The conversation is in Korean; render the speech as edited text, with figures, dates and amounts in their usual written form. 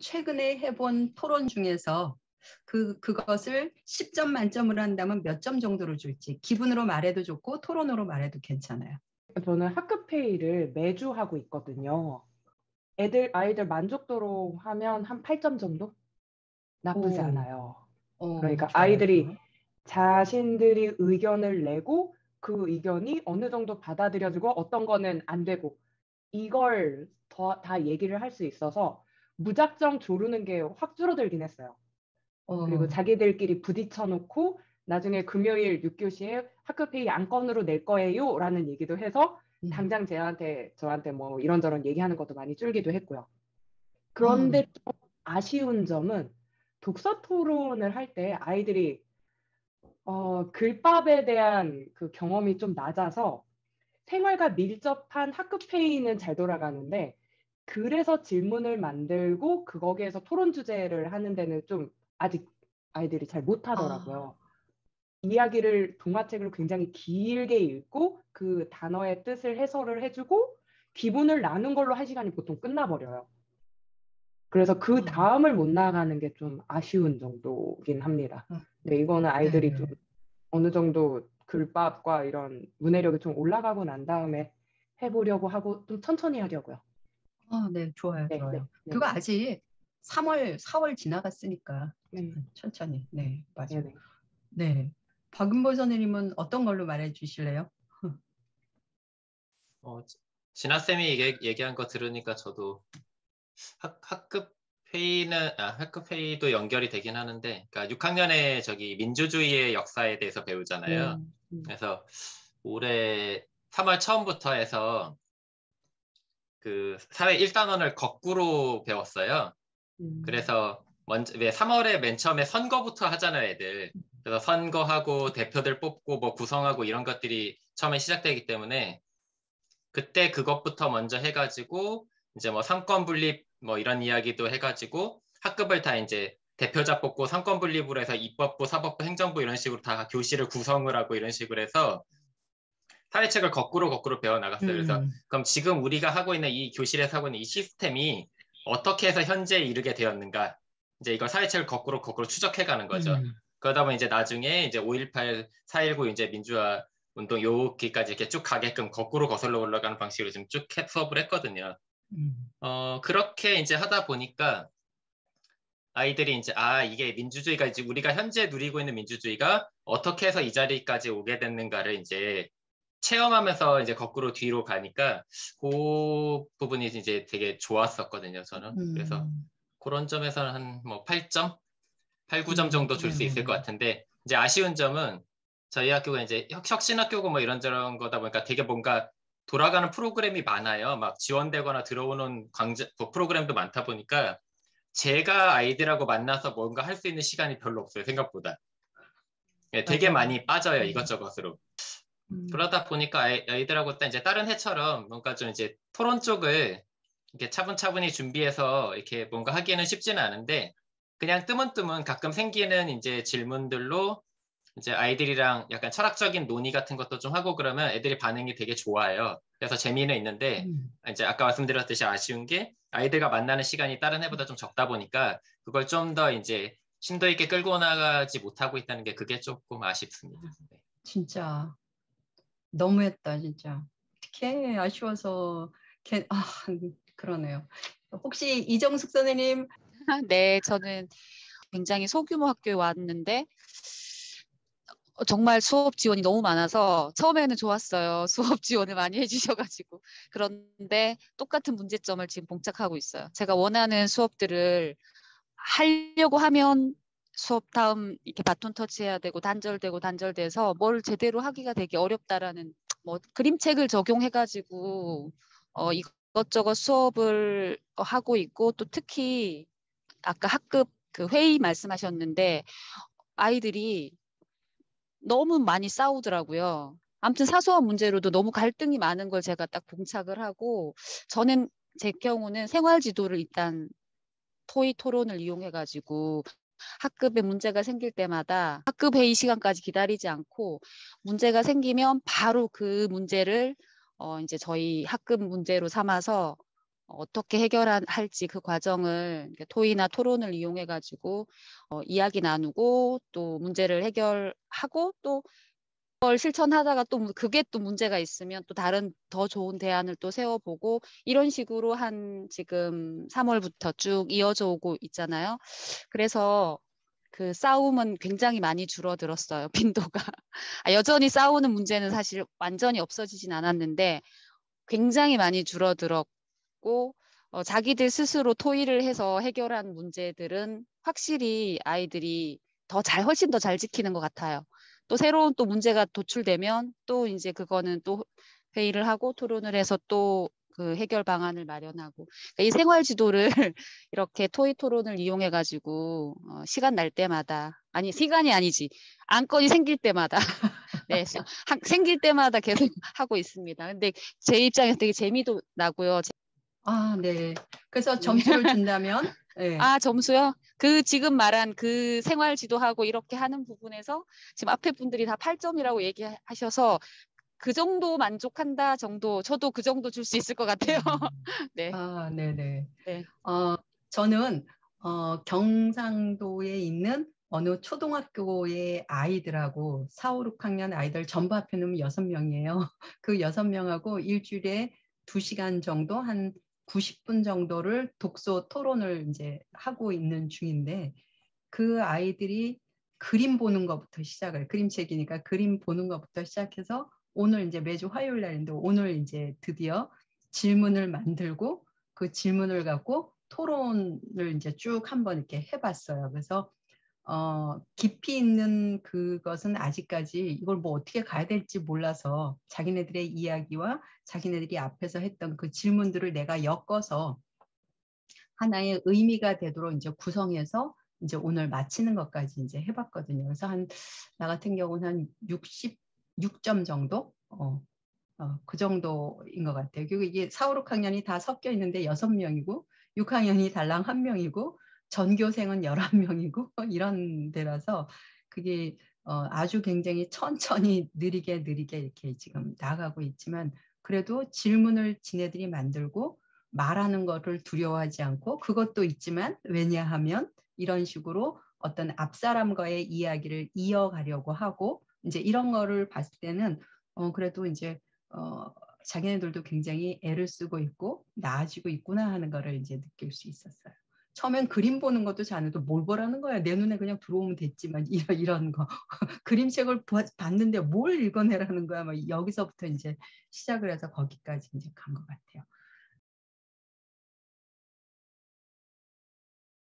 최근에 해본 토론 중에서 그것을 10점 만점으로 한다면 몇 점 정도로 줄지, 기분으로 말해도 좋고 토론으로 말해도 괜찮아요. 저는 학급회의를 매주 하고 있거든요. 아이들 만족도로 하면 한 8점 정도? 나쁘지 않아요. 그러니까 좋아요, 아이들이 좋아요. 자신들이 의견을 내고 그 의견이 어느 정도 받아들여지고 어떤 거는 안 되고 이걸 다 얘기를 할 수 있어서 무작정 조르는 게 확 줄어들긴 했어요. 그리고 자기들끼리 부딪혀놓고 나중에 금요일 6교시에 학급회의 안건으로 낼 거예요 라는 얘기도 해서 당장 저한테 뭐 이런저런 얘기하는 것도 많이 줄기도 했고요. 그런데 좀 아쉬운 점은 독서 토론을 할 때 아이들이 글밥에 대한 그 경험이 좀 낮아서 생활과 밀접한 학급회의는 잘 돌아가는데 글에서 질문을 만들고 거기에서 토론 주제를 하는 데는 좀 아직 아이들이 잘 못하더라고요. 이야기를 동화책을 굉장히 길게 읽고 그 단어의 뜻을 해설을 해주고 기분을 나눈 걸로 한 시간이 보통 끝나버려요. 그래서 그 다음을 못 나가는 게 좀 아쉬운 정도긴 합니다. 근데 이거는 아이들이 좀 어느 정도 글밥과 이런 문해력이 좀 올라가고 난 다음에 해보려고 하고 좀 천천히 하려고요. 네, 좋아요, 네, 좋아요. 네, 그거 아직 4월 지나갔으니까 네. 천천히. 네, 맞아요. 네. 네. 박은보 선생님은 어떤 걸로 말해 주실래요? 진아쌤이 얘기한 거 들으니까 저도 학급 회의도 연결이 되긴 하는데, 그러니까 6학년에 저기 민주주의의 역사에 대해서 배우잖아요. 그래서 올해 3월 처음부터 해서 그 사회 1단원을 거꾸로 배웠어요. 그래서 왜 3월에 맨 처음에 선거부터 하잖아요, 애들. 그래서 선거하고 대표들 뽑고 뭐 구성하고 이런 것들이 처음에 시작되기 때문에 그때 그것부터 먼저 해가지고 이제 뭐 상권 분립 뭐 이런 이야기도 해가지고 학급을 다 이제 대표자 뽑고 상권 분립으로 해서 입법부, 사법부, 행정부 이런 식으로 다 교실을 구성을 하고 이런 식으로 해서 사회책을 거꾸로 배워 나갔어요. 그래서 그럼 지금 우리가 하고 있는 이 교실에서 하고 있는 이 시스템이 어떻게 해서 현재에 이르게 되었는가? 이제 이걸 사회책을 거꾸로 추적해 가는 거죠. 그러다 보면 이제 나중에 이제 5.18, 4.19 이제 민주화 운동 여기까지 이렇게 쭉 가게끔 거꾸로 거슬러 올라가는 방식으로 지금 쭉 수업을 했거든요. 그렇게 이제 하다 보니까 아이들이 이제 이게 민주주의가 이제 우리가 현재 누리고 있는 민주주의가 어떻게 해서 이 자리까지 오게 됐는가를 이제 체험하면서 이제 거꾸로 뒤로 가니까 그 부분이 이제 되게 좋았었거든요, 저는. 그래서 그런 점에서는 한 뭐 8점? 8, 9점 정도 줄 수 있을 것 같은데 이제 아쉬운 점은 저희 학교가 이제 혁신학교고 뭐 이런저런 거다 보니까 되게 뭔가 돌아가는 프로그램이 많아요. 막 지원되거나 들어오는 프로그램도 많다 보니까 제가 아이들하고 만나서 뭔가 할 수 있는 시간이 별로 없어요, 생각보다. 되게 많이 빠져요, 이것저것으로. 그러다 보니까 아이들하고 이제 다른 해처럼 뭔가 좀 이제 토론 쪽을 이렇게 차분차분히 준비해서 이렇게 뭔가 하기에는 쉽지는 않은데 그냥 뜨문뜨문 가끔 생기는 이제 질문들로 이제 아이들이랑 약간 철학적인 논의 같은 것도 좀 하고 그러면 애들이 반응이 되게 좋아요. 그래서 재미는 있는데 이제 아까 말씀드렸듯이 아쉬운 게 아이들과 만나는 시간이 다른 해보다 좀 적다 보니까 그걸 좀 더 이제 심도 있게 끌고 나가지 못하고 있다는 게 그게 조금 아쉽습니다. 네. 진짜 너무했다, 진짜. 어떡해, 아쉬워서. 그러네요. 혹시 이정숙 선생님? 네, 저는 굉장히 소규모 학교에 왔는데 정말 수업 지원이 너무 많아서 처음에는 좋았어요. 수업 지원을 많이 해주셔가지고. 그런데 똑같은 문제점을 지금 봉착하고 있어요. 제가 원하는 수업들을 하려고 하면 수업 다음 이렇게 바톤 터치해야 되고 단절돼서 뭘 제대로 하기가 되게 어렵다라는 뭐 그림책을 적용해가지고 이것저것 수업을 하고 있고 또 특히 아까 학급 그 회의 말씀하셨는데 아이들이 너무 많이 싸우더라고요. 아무튼 사소한 문제로도 너무 갈등이 많은 걸 제가 딱 봉착을 하고 저는 제 경우는 생활지도를 일단 토의 토론을 이용해가지고 학급에 문제가 생길 때마다 학급 회의 시간까지 기다리지 않고 문제가 생기면 바로 그 문제를 이제 저희 학급 문제로 삼아서 어떻게 해결할지 그 과정을 토의나 토론을 이용해 가지고 이야기 나누고 또 문제를 해결하고 또 그걸 실천하다가 또 그게 또 문제가 있으면 또 다른 더 좋은 대안을 또 세워보고 이런 식으로 한 지금 3월부터 쭉 이어져 오고 있잖아요. 그래서 그 싸움은 굉장히 많이 줄어들었어요. 빈도가. 여전히 싸우는 문제는 사실 완전히 없어지진 않았는데 굉장히 많이 줄어들었고 자기들 스스로 토의를 해서 해결한 문제들은 확실히 아이들이 훨씬 더 잘 지키는 것 같아요. 또 새로운 또 문제가 도출되면 또 이제 그거는 또 회의를 하고 토론을 해서 또 그 해결 방안을 마련하고 그러니까 이 생활 지도를 이렇게 토의 토론을 이용해 가지고 시간 날 때마다 아니 시간이 아니지 안건이 생길 때마다 네 생길 때마다 계속 하고 있습니다. 근데 제 입장에서 되게 재미도 나고요. 네. 그래서 점수를 준다면 네. 점수요? 그 지금 말한 그 생활 지도하고 이렇게 하는 부분에서 지금 앞에 분들이 다 8점이라고 얘기하셔서 그 정도 만족한다 정도 저도 그 정도 줄 수 있을 것 같아요. 네. 네네. 네. 저는 경상도에 있는 어느 초등학교의 아이들하고 4, 5, 6학년 아이들 전부 합해놓으면 6명이에요. 그 6명하고 일주일에 2시간 정도 한 90분 정도를 독서 토론을 이제 하고 있는 중인데 그 아이들이 그림 보는 것부터 시작을 그림책이니까 그림 보는 것부터 시작해서 오늘 이제 매주 화요일 날인데 오늘 이제 드디어 질문을 만들고 그 질문을 갖고 토론을 이제 쭉 한번 이렇게 해봤어요. 그래서 깊이 있는 그것은 아직까지 이걸 뭐 어떻게 가야 될지 몰라서 자기네들의 이야기와 자기네들이 앞에서 했던 그 질문들을 내가 엮어서 하나의 의미가 되도록 이제 구성해서 이제 오늘 마치는 것까지 이제 해봤거든요. 그래서 나 같은 경우는 한 66점 정도? 그 정도인 것 같아요. 그리고 이게 4, 5, 6학년이 다 섞여 있는데 6명이고 6학년이 달랑 1명이고 전교생은 11명이고 이런 데라서 그게 아주 굉장히 천천히 느리게 이렇게 지금 나가고 있지만 그래도 질문을 지네들이 만들고 말하는 거를 두려워하지 않고 그것도 있지만 왜냐하면 이런 식으로 어떤 앞사람과의 이야기를 이어가려고 하고 이제 이런 거를 봤을 때는 그래도 이제 자기네들도 굉장히 애를 쓰고 있고 나아지고 있구나 하는 거를 이제 느낄 수 있었어요. 처음엔 그림 보는 것도 자네도 뭘 보라는 거야. 내 눈에 그냥 들어오면 됐지만 이런 거. 그림책을 봤는데 뭘 읽어내라는 거야. 막 여기서부터 이제 시작을 해서 거기까지 이제 간 것 같아요.